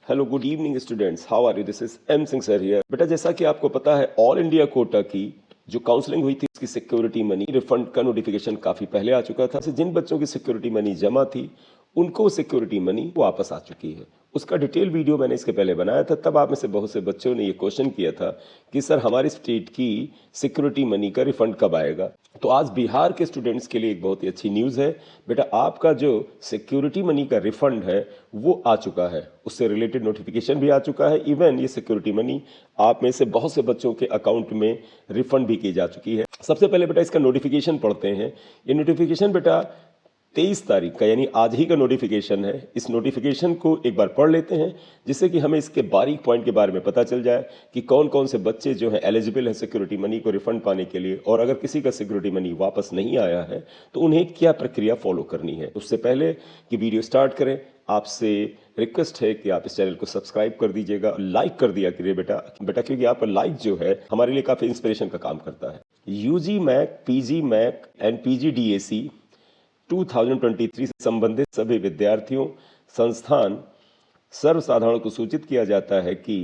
Hello good evening students, how are you? This is M Singh sir here. बेटा, जैसा कि आपको पता है, ऑल इंडिया कोटा की जो काउंसलिंग हुई थी उसकी सिक्योरिटी मनी रिफंड का नोटिफिकेशन काफ़ी पहले आ चुका था। जिन बच्चों की सिक्योरिटी मनी जमा थी उनको सिक्योरिटी मनी वापस आ चुकी है। उसका डिटेल वीडियो मैंने इसके पहले बनाया था। तब आप में से बहुत से बच्चों ने ये क्वेश्चन किया था कि सर हमारी स्टेट की सिक्योरिटी मनी का रिफंड कब आएगा। तो आज बिहार के स्टूडेंट्स के लिए एक बहुत ही अच्छी न्यूज़ है। बेटा, आपका जो सिक्योरिटी मनी का रिफंड है वो आ चुका है, उससे रिलेटेड नोटिफिकेशन भी आ चुका है। इवन ये सिक्योरिटी मनी आप में से बहुत से बच्चों के अकाउंट में रिफंड भी की जा चुकी है। सबसे पहले बेटा इसका नोटिफिकेशन पढ़ते हैं। ये नोटिफिकेशन बेटा 23 तारीख का यानी आज ही का नोटिफिकेशन है। इस नोटिफिकेशन को एक बार पढ़ लेते हैं जिससे कि हमें इसके बारीक पॉइंट के बारे में पता चल जाए कि कौन कौन से बच्चे जो हैं एलिजिबल हैं सिक्योरिटी मनी को रिफंड पाने के लिए, और अगर किसी का सिक्योरिटी मनी वापस नहीं आया है तो उन्हें क्या प्रक्रिया फॉलो करनी है। उससे पहले कि वीडियो स्टार्ट करें, आपसे रिक्वेस्ट है कि आप इस चैनल को सब्सक्राइब कर दीजिएगा, लाइक कर दिया करिए बेटा क्योंकि आपका लाइक जो है हमारे लिए काफ़ी इंस्पिरेशन का काम करता है। UG MAC, PG MAC and PGDAC 2023 से संबंधित सभी विद्यार्थियों, संस्थान, सर्वसाधारण को सूचित किया जाता है कि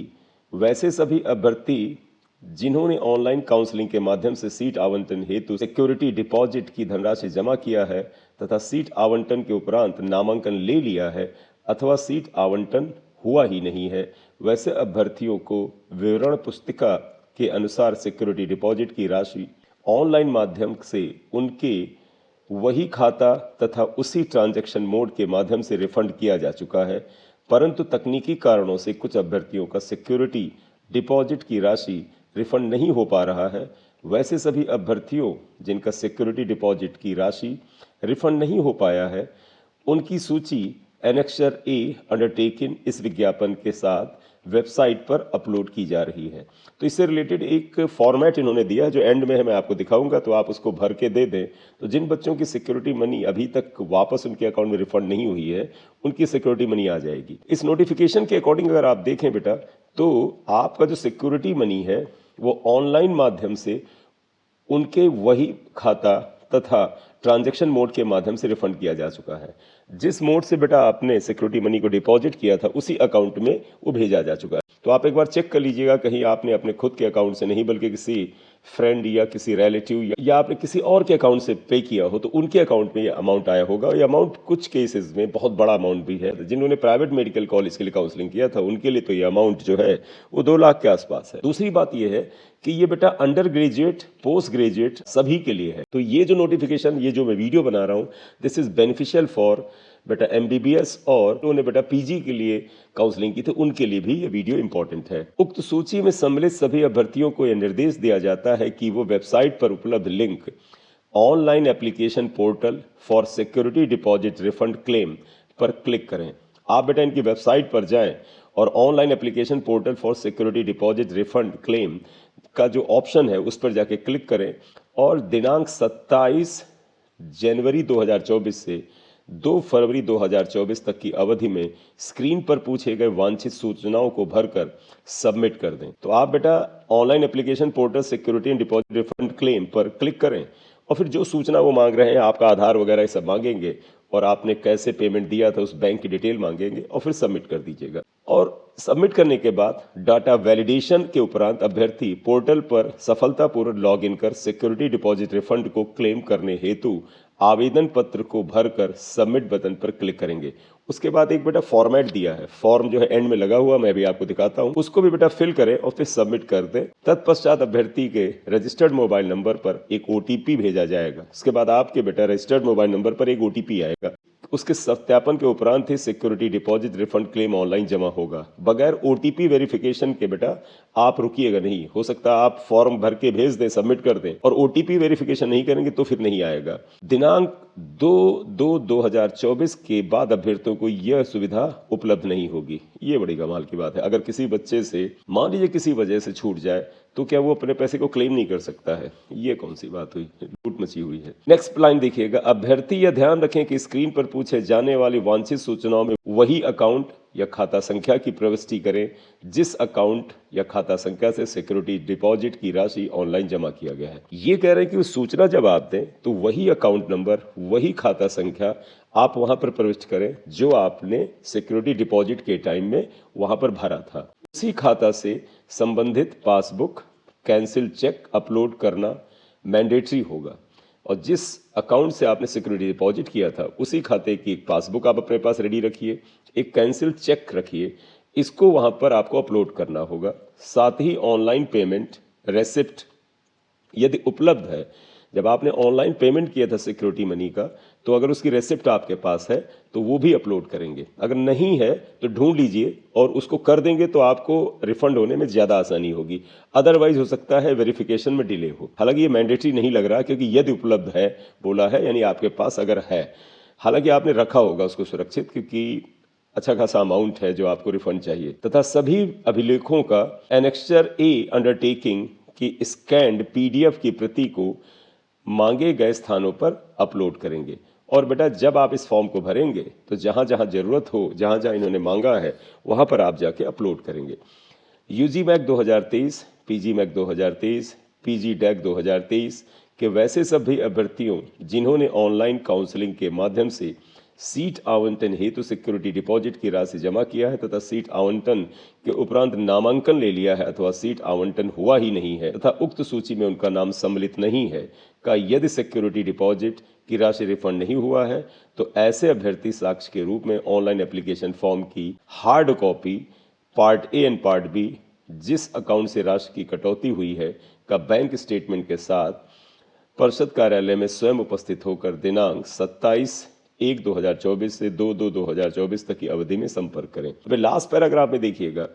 वैसे सभी अभ्यर्थी जिन्होंने ऑनलाइन काउंसलिंग के माध्यम से सीट आवंटन हेतु सिक्योरिटी डिपॉजिट की धनराशि जमा किया है तथा सीट आवंटन के उपरांत नामांकन ले लिया है अथवा सीट आवंटन हुआ ही नहीं है, वैसे अभ्यर्थियों को विवरण पुस्तिका के अनुसार सिक्योरिटी डिपॉजिट की राशि ऑनलाइन माध्यम से उनके वही खाता तथा उसी ट्रांजैक्शन मोड के माध्यम से रिफंड किया जा चुका है। परंतु तकनीकी कारणों से कुछ अभ्यर्थियों का सिक्योरिटी डिपॉजिट की राशि रिफंड नहीं हो पा रहा है। वैसे सभी अभ्यर्थियों जिनका सिक्योरिटी डिपॉजिट की राशि रिफंड नहीं हो पाया है, उनकी सूची एनेक्सर ए अंडरटेकिंग इस विज्ञापन के साथ वेबसाइट पर अपलोड की जा रही है। तो इससे रिलेटेड एक फॉर्मेट इन्होंने दिया है जो एंड में है, मैं आपको दिखाऊंगा, तो आप उसको भर के दे दें। तो जिन बच्चों की सिक्योरिटी मनी अभी तक वापस उनके अकाउंट में रिफंड नहीं हुई है उनकी सिक्योरिटी मनी आ जाएगी। इस नोटिफिकेशन के अकॉर्डिंग अगर आप देखें बेटा, तो आपका जो सिक्योरिटी मनी है वो ऑनलाइन माध्यम से उनके वही खाता तथा ट्रांजैक्शन मोड के माध्यम से रिफंड किया जा चुका है। जिस मोड से बेटा आपने सिक्योरिटी मनी को डिपॉजिट किया था उसी अकाउंट में वो भेजा जा चुका है। तो आप एक बार चेक कर लीजिएगा कहीं आपने अपने खुद के अकाउंट से नहीं बल्कि किसी फ्रेंड या किसी रिलेटिव या आपने किसी और के अकाउंट से पे किया हो तो उनके अकाउंट में ये अमाउंट आया होगा। ये अमाउंट कुछ केसेस में बहुत बड़ा अमाउंट भी है। जिन्होंने प्राइवेट मेडिकल कॉलेज के लिए काउंसलिंग किया था उनके लिए तो ये अमाउंट जो है वो 2 लाख के आसपास है। दूसरी बात ये है कि ये बेटा अंडर ग्रेजुएट, पोस्ट ग्रेजुएट सभी के लिए है। तो ये जो नोटिफिकेशन, ये जो मैं वीडियो बना रहा हूँ, दिस इज बेनिफिशियल फॉर बेटा एमबीबीएस और उन्होंने बेटा पीजी के लिए काउंसलिंग की, तो उनके लिए भी ये वीडियो इंपॉर्टेंट है। उक्त सूची में सम्मिलित सभी अभ्यर्थियों को यह निर्देश दिया जाता है कि वो वेबसाइट पर उपलब्ध link online application portal for security deposit refund claim पर क्लिक करें। आप बेटा इनकी वेबसाइट पर जाएं और online application portal for security deposit refund claim का जो ऑप्शन है उस पर जाके क्लिक करें और दिनांक 27 जनवरी 2024 से 2 फरवरी 2024 तक की अवधि में स्क्रीन पर पूछे गए वांछित सूचनाओं को भरकर सबमिट कर दें। तो आप बेटा online application portal security and deposit refund claim पर क्लिक करें और फिर जो सूचना वो मांग रहे हैं, आपका आधार वगैरह ये सब मांगेंगे और आपने कैसे पेमेंट दिया था उस बैंक की डिटेल मांगेंगे और फिर सबमिट कर दीजिएगा। और सबमिट करने के बाद डाटा वैलिडेशन के उपरांत अभ्यर्थी पोर्टल पर सफलतापूर्वक लॉगिन कर सिक्योरिटी डिपॉजिट रिफंड को क्लेम करने हेतु आवेदन पत्र को भरकर सबमिट बटन पर क्लिक करेंगे। उसके बाद एक बेटा फॉर्मेट दिया है, फॉर्म जो है एंड में लगा हुआ, मैं भी आपको दिखाता हूँ, उसको भी बेटा फिल करें और फिर सबमिट कर दें। तत्पश्चात अभ्यर्थी के रजिस्टर्ड मोबाइल नंबर पर एक ओटीपी भेजा जाएगा। उसके बाद आपके बेटा रजिस्टर्ड मोबाइल नंबर पर एक ओटीपी आएगा। उसके सत्यापन के उपरांत ही security deposit refund claim online जमा होगा। बगैर ओटीपी वेरिफिकेशन के बेटा आप रुकिएगा नहीं। हो सकता है आप फॉर्म भर के भेज दें, सबमिट कर दें और ओटीपी वेरिफिकेशन नहीं करेंगे तो फिर नहीं आएगा। दिनांक 2/2/2024 के बाद अभ्यर्थियों को यह सुविधा उपलब्ध नहीं होगी। ये बड़ी कमाल की बात है। अगर किसी बच्चे से मान लीजिए किसी वजह से छूट जाए तो क्या वो अपने पैसे को क्लेम नहीं कर सकता है? ये कौन सी बात हुई? लूट मची हुई है। नेक्स्ट लाइन देखिएगा, अभ्यर्थी यह ध्यान रखें कि स्क्रीन पर पूछे जाने वाली वांछित सूचनाओं में वही अकाउंट या खाता संख्या की प्रविष्टि करें जिस अकाउंट या खाता संख्या से सिक्योरिटी डिपॉजिट की राशि ऑनलाइन जमा किया गया है। ये कह रहे हैं कि सूचना जब आप दें तो वही अकाउंट नंबर, वही खाता संख्या आप वहां पर प्रविष्ट करें जो आपने सिक्योरिटी डिपॉजिट के टाइम में वहां पर भरा था। उसी खाता से संबंधित पासबुक, कैंसिल चेक अपलोड करना मैंडेटरी होगा। और जिस अकाउंट से आपने सिक्योरिटी डिपॉजिट किया था उसी खाते की एक पासबुक आप अपने पास रेडी रखिए, एक कैंसिल चेक रखिए, इसको वहां पर आपको अपलोड करना होगा। साथ ही ऑनलाइन पेमेंट रेसिप्ट यदि उपलब्ध है, जब आपने ऑनलाइन पेमेंट किया था सिक्योरिटी मनी का, तो अगर उसकी रेसिप्ट आपके पास है तो वो भी अपलोड करेंगे। अगर नहीं है तो ढूंढ लीजिए और उसको कर देंगे तो आपको रिफंड होने में ज़्यादा आसानी होगी। अदरवाइज हो सकता है वेरिफिकेशन में डिले हो। हालांकि ये मैंडेटरी नहीं लग रहा क्योंकि यदि उपलब्ध है बोला है, यानी आपके पास अगर है। हालांकि आपने रखा होगा उसको सुरक्षित, क्योंकि अच्छा खासा अमाउंट है जो आपको रिफंड चाहिए। तथा सभी अभिलेखों का एनेक्स्चर ए अंडरटेकिंग की स्कैन्ड पीडीएफ की प्रति को मांगे गए स्थानों पर अपलोड करेंगे। और बेटा जब आप इस फॉर्म को भरेंगे तो जहां जहां जरूरत हो, जहां जहां इन्होंने मांगा है, वहां पर आप जाके अपलोड करेंगे। UG MAC 2023, PG MAC 2023, PG DAC 2023 के वैसे सभी अभ्यर्थियों जिन्होंने ऑनलाइन काउंसलिंग के माध्यम से सीट आवंटन हेतु सिक्योरिटी डिपॉजिट की राशि जमा किया है तथा सीट आवंटन के उपरांत नामांकन ले लिया है अथवा सीट आवंटन हुआ ही नहीं है तथा उक्त सूची में उनका नाम सम्मिलित नहीं है का यदि सिक्योरिटी डिपॉजिट की राशि रिफंड नहीं हुआ है तो ऐसे अभ्यर्थी साक्ष्य के रूप में ऑनलाइन एप्लीकेशन फॉर्म की hard copy part A and part B जिस अकाउंट से राशि की कटौती हुई है का बैंक स्टेटमेंट के साथ परिषद कार्यालय में स्वयं उपस्थित होकर दिनांक 27/1/2024 से 2/2/2024 तक की अवधि में संपर्क करें। अब लास्ट पैराग्राफ में देखिएगा,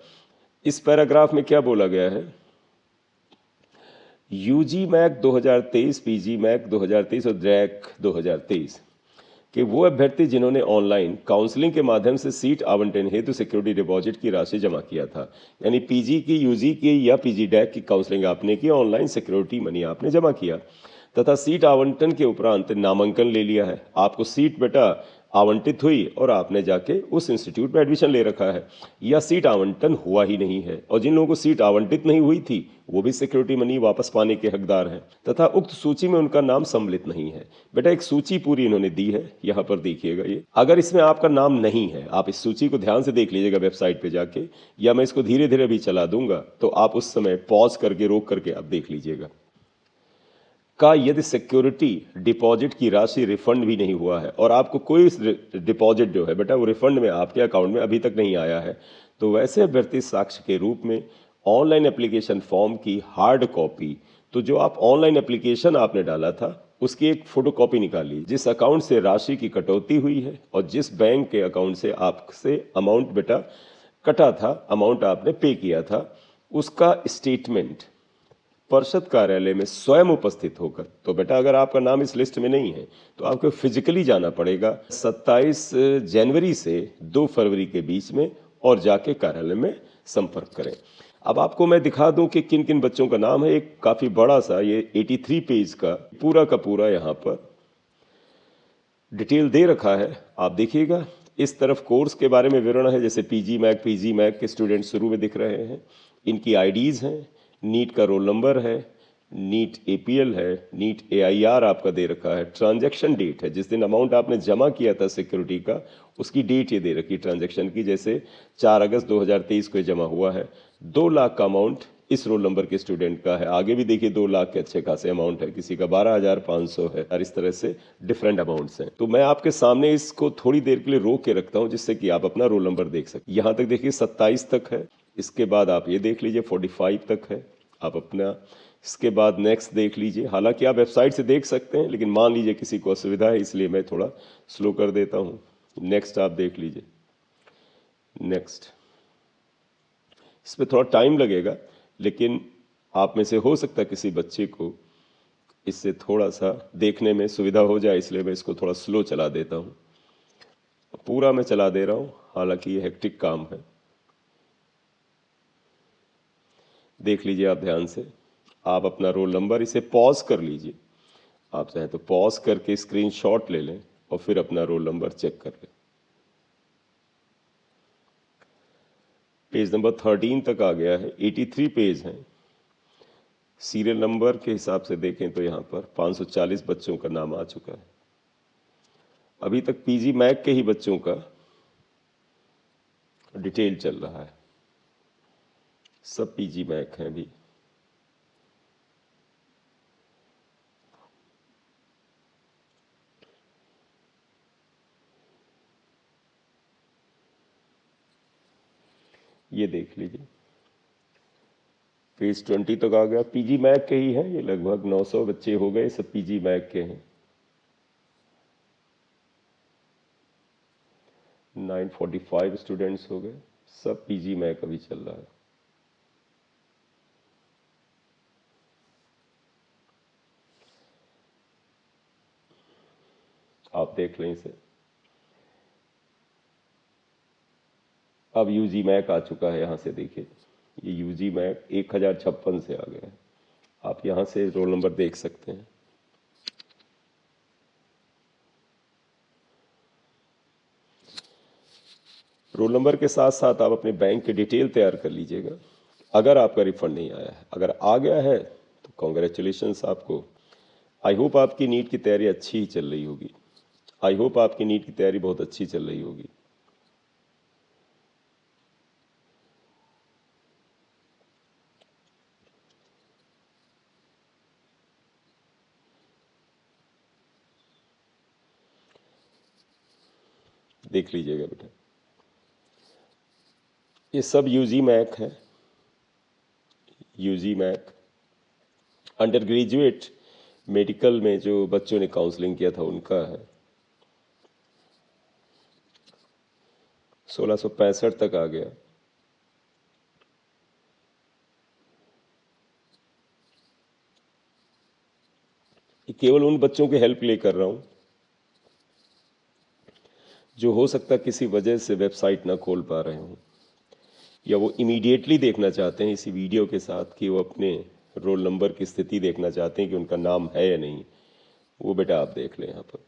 इस पैराग्राफ में क्या बोला गया है, यूजी मैक 2023, पीजी मैक 2023 और ड्रैक 2023 कि वो अभ्यर्थी जिन्होंने ऑनलाइन काउंसलिंग के माध्यम से सीट आवंटन हेतु सिक्योरिटी डिपॉजिट की राशि जमा किया था, यानी पीजी की, यूजी की या पीजी डैक की काउंसलिंग आपने की, ऑनलाइन सिक्योरिटी मनी आपने जमा किया तथा सीट आवंटन के उपरांत नामांकन ले लिया है। आपको सीट बेटा आवंटित हुई और आपने जाके उस इंस्टीट्यूट में एडमिशन ले रखा है, या सीट आवंटन हुआ ही नहीं है। और जिन लोगों को सीट आवंटित नहीं हुई थी वो भी सिक्योरिटी मनी वापस पाने के हकदार हैं तथा उक्त सूची में उनका नाम सम्मिलित नहीं है। बेटा एक सूची पूरी इन्होंने दी है, यहाँ पर देखिएगा। ये अगर इसमें आपका नाम नहीं है, आप इस सूची को ध्यान से देख लीजिएगा वेबसाइट पे जाके, या मैं इसको धीरे धीरे भी चला दूंगा तो आप उस समय पॉज करके, रोक करके आप देख लीजिएगा। का यदि सिक्योरिटी डिपॉजिट की राशि रिफंड भी नहीं हुआ है और आपको कोई डिपॉजिट जो है बेटा वो रिफंड में आपके अकाउंट में अभी तक नहीं आया है, तो वैसे अभ्यर्थी साक्ष्य के रूप में ऑनलाइन एप्लीकेशन फॉर्म की हार्ड कॉपी, तो जो आप ऑनलाइन एप्लीकेशन आपने डाला था उसकी एक फोटोकॉपी निकाल लीजिए, जिस अकाउंट से राशि की कटौती हुई है और जिस बैंक के अकाउंट से आपसे अमाउंट बेटा कटा था, अमाउंट आपने पे किया था, उसका स्टेटमेंट परिषद कार्यालय में स्वयं उपस्थित होकर। तो बेटा अगर आपका नाम इस लिस्ट में नहीं है तो आपको फिजिकली जाना पड़ेगा 27 जनवरी से 2 फरवरी के बीच में और जाके कार्यालय में संपर्क करें। अब आपको मैं दिखा दूं कि किन किन बच्चों का नाम है। एक काफी बड़ा सा ये 83 पेज का पूरा यहाँ पर डिटेल दे रखा है, आप देखिएगा। इस तरफ कोर्स के बारे में विवरण है, जैसे पीजी मैक के स्टूडेंट शुरू में दिख रहे हैं, इनकी आईडीज हैं, नीट का रोल नंबर है, नीट एपीएल है, नीट एआईआर आपका दे रखा है, ट्रांजैक्शन डेट है, जिस दिन अमाउंट आपने जमा किया था सिक्योरिटी का उसकी डेट ये दे रखी ट्रांजैक्शन की, जैसे 4 अगस्त 2023 को जमा हुआ है। 2 लाख का अमाउंट इस रोल नंबर के स्टूडेंट का है। आगे भी देखिए 2 लाख के अच्छे खासे अमाउंट है, किसी का 12,500 है, और इस तरह से डिफरेंट अमाउंट्स हैं। तो मैं आपके सामने इसको थोड़ी देर के लिए रोक के रखता हूं जिससे कि आप अपना रोल नंबर देख सकें। यहाँ तक देखिए 27 तक है, इसके बाद आप ये देख लीजिए 45 तक है, आप अपना इसके बाद नेक्स्ट देख लीजिए। हालांकि आप वेबसाइट से देख सकते हैं, लेकिन मान लीजिए किसी को असुविधा है इसलिए मैं थोड़ा स्लो कर देता हूँ। नेक्स्ट आप देख लीजिए, नेक्स्ट। इस पर थोड़ा टाइम लगेगा, लेकिन आप में से हो सकता है किसी बच्चे को इससे थोड़ा सा देखने में सुविधा हो जाए, इसलिए मैं इसको थोड़ा स्लो चला देता हूँ। पूरा मैं चला दे रहा हूँ, हालांकि ये हेक्टिक काम है। देख लीजिए आप ध्यान से, आप अपना रोल नंबर इसे पॉज कर लीजिए, आप चाहें तो पॉज करके स्क्रीनशॉट ले लें और फिर अपना रोल नंबर चेक कर लें। पेज नंबर 13 तक आ गया है, 83 पेज हैं। सीरियल नंबर के हिसाब से देखें तो यहाँ पर 540 बच्चों का नाम आ चुका है। अभी तक पीजी मैक के ही बच्चों का डिटेल चल रहा है, सब पीजी मैक हैं अभी। ये देख लीजिए, पेज 20 तक आ गया, पीजी मैक के ही हैं, ये लगभग 900 बच्चे हो गए, सब पीजी मैक के हैं। 945 स्टूडेंट्स हो गए, सब पीजी मैक अभी चल रहा है। आप देख लें इसे। अब यूजी मैक आ चुका है, यहाँ से देखिए, ये यूजी मैक 1056 से आ गया है। आप यहाँ से रोल नंबर देख सकते हैं। रोल नंबर के साथ साथ आप अपने बैंक की डिटेल तैयार कर लीजिएगा। अगर आपका रिफंड नहीं आया है, अगर आ गया है तो कॉन्ग्रेचुलेशंस आपको। आई होप आपकी नीट की तैयारी अच्छी ही चल रही होगी। आई होप आपकी नीट की तैयारी बहुत अच्छी चल रही होगी। देख लीजिएगा बेटा, ये सब यूजी मैक है। UG MAC undergraduate medical में जो बच्चों ने काउंसलिंग किया था उनका है। 1665 तक आ गया। केवल उन बच्चों की हेल्प ले कर रहा हूं जो हो सकता किसी वजह से वेबसाइट ना खोल पा रहे हों, या वो इमीडिएटली देखना चाहते हैं इसी वीडियो के साथ कि वो अपने रोल नंबर की स्थिति देखना चाहते हैं कि उनका नाम है या नहीं। वो बेटा आप देख लें यहाँ पर।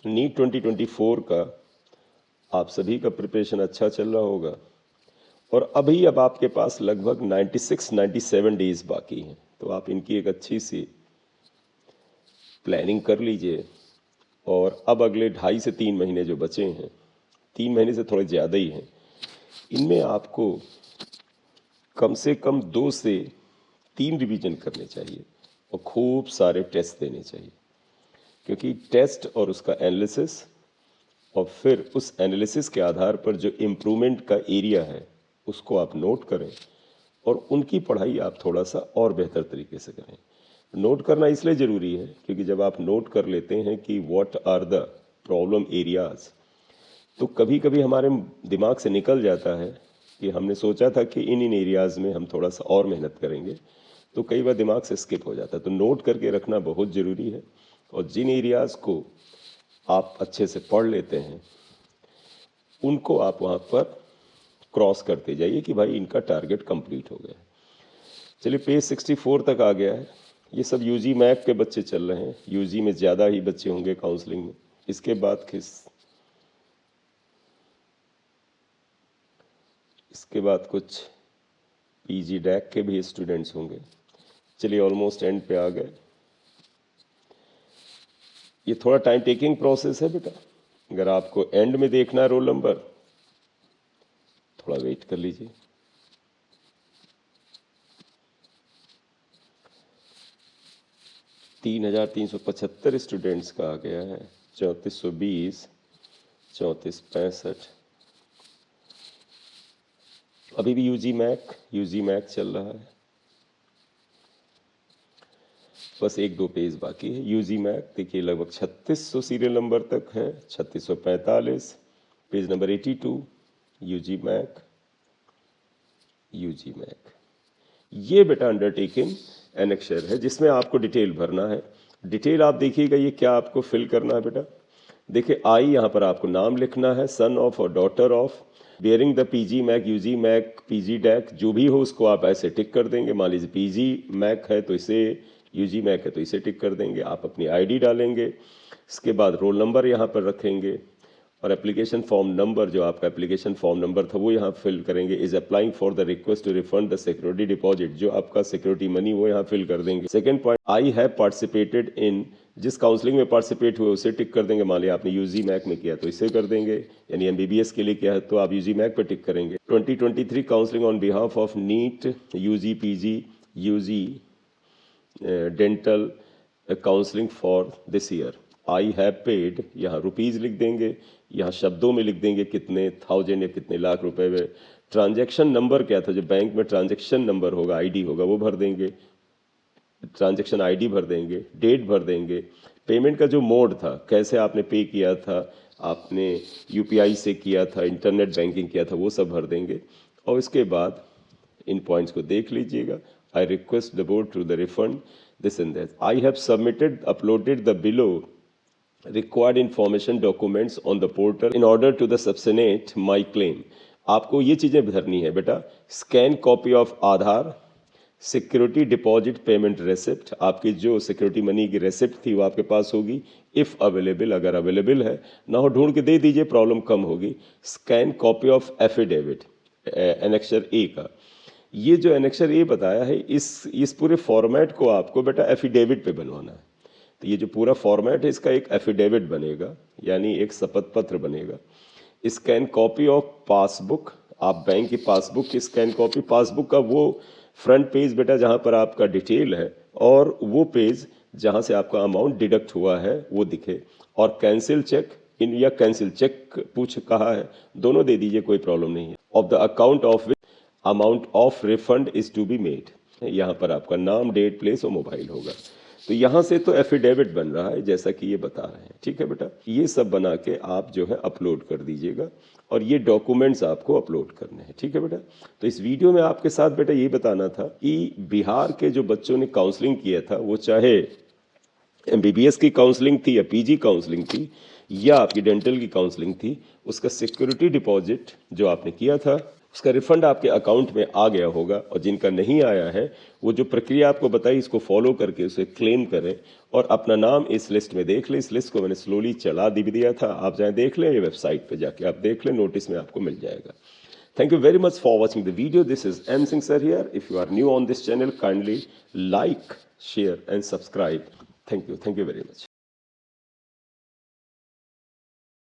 नीट 2024 का आप सभी का प्रिपरेशन अच्छा चल रहा होगा, और अभी अब आपके पास लगभग 96-97 डेज बाकी हैं, तो आप इनकी एक अच्छी सी प्लानिंग कर लीजिए। और अब अगले 2.5 से 3 महीने जो बचे हैं, 3 महीने से थोड़े ज़्यादा ही हैं, इनमें आपको कम से कम 2 से 3 रिवीजन करने चाहिए और खूब सारे टेस्ट देने चाहिए, क्योंकि टेस्ट और उसका एनालिसिस और फिर उस एनालिसिस के आधार पर जो इम्प्रूवमेंट का एरिया है उसको आप नोट करें, और उनकी पढ़ाई आप थोड़ा सा और बेहतर तरीके से करें। नोट करना इसलिए ज़रूरी है क्योंकि जब आप नोट कर लेते हैं कि what are the problem areas, तो कभी कभी हमारे दिमाग से निकल जाता है कि हमने सोचा था कि इन एरियाज़ में हम थोड़ा सा और मेहनत करेंगे, तो कई बार दिमाग से स्किप हो जाता है। तो नोट करके रखना बहुत ज़रूरी है, और जिन एरियाज़ को आप अच्छे से पढ़ लेते हैं उनको आप वहाँ पर क्रॉस करते जाइए कि भाई इनका टारगेट कंप्लीट हो गया। चलिए पेज 64 तक आ गया है। ये सब यूजी मैक के बच्चे चल रहे हैं, यूजी में ज़्यादा ही बच्चे होंगे काउंसलिंग में। इसके बाद कुछ पीजी डैक के भी स्टूडेंट्स होंगे। चलिए ऑलमोस्ट एंड पे आ गए। ये थोड़ा टाइम टेकिंग प्रोसेस है बेटा, अगर आपको एंड में देखना है रोल नंबर, थोड़ा वेट कर लीजिए। तीन 3,375 स्टूडेंट्स का आ गया है। 3420, 3465। अभी भी यूजी मैक चल रहा है। बस 1-2 पेज बाकी है। यूजी मैक देखिए लगभग 3600 सीरियल नंबर तक है। 3645 पेज नंबर 82 यूजी मैक। ये बेटा अंडरटेकिंग एनेक्शर है जिसमें आपको डिटेल भरना है। डिटेल आप देखिएगा, ये क्या आपको फिल करना है बेटा। देखिए आई यहाँ पर आपको नाम लिखना है, सन ऑफ और daughter of, bearing the PG MAC, UG MAC, PG DAC, जो भी हो उसको आप ऐसे टिक कर देंगे। मान लीजिए पीजी मैक है तो इसे, यूजी मैक है तो इसे टिक कर देंगे। आप अपनी आईडी डालेंगे, इसके बाद रोल नंबर यहाँ पर रखेंगे और एप्लीकेशन फॉर्म नंबर, जो आपका एप्लीकेशन फॉर्म नंबर था वो यहाँ फिल करेंगे। Is applying for the request to refund the security deposit, जो आपका सिक्योरिटी मनी वो यहाँ फिल कर देंगे। Second point, I have participated in, जिस काउंसलिंग में पार्टिसिपेट हुए उसे टिक कर देंगे। मान लिया आपने यूजी मैक में किया तो इसे कर देंगे, यानी एमबीबीएस के लिए किया है तो आप यूजी मैक पर टिक करेंगे। 2023 counselling on behalf of NEET, UG PG, UG dental counselling for this year. I have paid, यहाँ रुपीज़ लिख देंगे, यहाँ शब्दों में लिख देंगे कितने थाउजेंड या कितने लाख रुपए में। ट्रांजैक्शन नंबर क्या था, जो बैंक में ट्रांजैक्शन नंबर होगा, आईडी होगा, वो भर देंगे, ट्रांजैक्शन आईडी भर देंगे, डेट भर देंगे। पेमेंट का जो मोड था, कैसे आपने पे किया था, आपने यूपीआई से किया था, इंटरनेट बैंकिंग किया था, वो सब भर देंगे। और इसके बाद इन पॉइंट्स को देख लीजिएगा। I request the board to the refund this and that. I have submitted uploaded the below required information documents on the portal in order to the substantiate my claim। आपको ये चीज़ें भरनी है बेटा। Scan copy of Aadhaar, security deposit payment receipt, आपकी जो security money की receipt थी वो आपके पास होगी, इफ़ अवेलेबल, अगर अवेलेबल है, ना हो ढूंढ के दे दीजिए, प्रॉब्लम कम होगी। Scan copy of affidavit, annexure A का, ये जो एनेक्सर ए बताया है, इस पूरे फॉर्मेट को आपको बेटा एफिडेविट पे बनवाना है। तो ये जो पूरा फॉर्मेट है इसका एक एफिडेविट बनेगा, यानी एक शपथ पत्र बनेगा। स्कैन कॉपी ऑफ पासबुक, आप बैंक की पासबुक की स्कैन कॉपी, पासबुक का वो फ्रंट पेज बेटा जहाँ पर आपका डिटेल है और वो पेज जहाँ से आपका अमाउंट डिडक्ट हुआ है वो दिखे। और कैंसिल चेक इन या कैंसिल चेक पूछ कहा है, दोनों दे दीजिए, कोई प्रॉब्लम नहीं है। Of the account of which amount of refund is to be made, यहाँ पर आपका नाम, डेट, प्लेस और मोबाइल होगा। तो यहाँ से तो एफिडेविट बन रहा है जैसा कि ये बता रहे हैं, ठीक है बेटा। ये सब बना के आप जो है अपलोड कर दीजिएगा और ये डॉक्यूमेंट्स आपको अपलोड करने हैं, ठीक है बेटा। तो इस वीडियो में आपके साथ बेटा ये बताना था कि बिहार के जो बच्चों ने काउंसलिंग किया था, वो चाहे एमबीबीएस की काउंसलिंग थी या पीजी काउंसलिंग थी या आपकी डेंटल की काउंसलिंग थी, उसका सिक्योरिटी डिपॉजिट जो आपने किया था उसका रिफंड आपके अकाउंट में आ गया होगा। और जिनका नहीं आया है वो जो प्रक्रिया आपको बताई इसको फॉलो करके उसे क्लेम करें और अपना नाम इस लिस्ट में देख लें। इस लिस्ट को मैंने स्लोली चला भी दिया था, आप जाएं देख लें, ये वेबसाइट पे जाके आप देख लें, नोटिस में आपको मिल जाएगा। Thank you very much for watching the video. This is M Singh sir here. If you are new on this channel, kindly like, share and subscribe. Thank you very much.